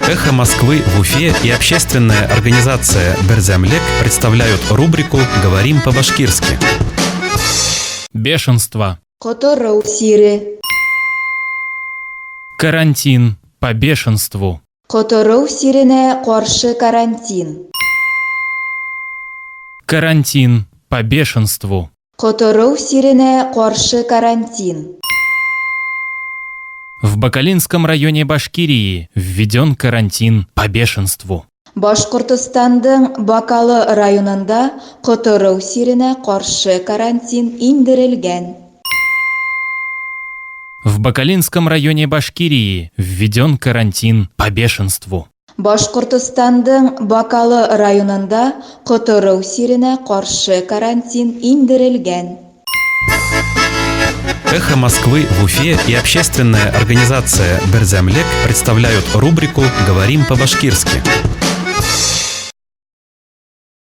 «Эхо Москвы» в Уфе и общественная организация «Берзямлек» представляют рубрику «Говорим по-башкирски». Бешенство. Которou сире. Карантин. По бешенству. Которou сирене каршы карантин. Карантин. По бешенству. Которou сирене каршы карантин. В Бакалинском районе Башкирии введен карантин по бешенству. Башкортостандың Бакалы районында которou сирене каршы карантин индирелгән. В Бакалинском районе Башкирии введен карантин по бешенству. Башкортостандың Бакалы районында которou сирене каршы карантин индирелгән. «Эхо Москвы» в Уфе и общественная организация «Берзямлек» представляют рубрику «Говорим по-башкирски».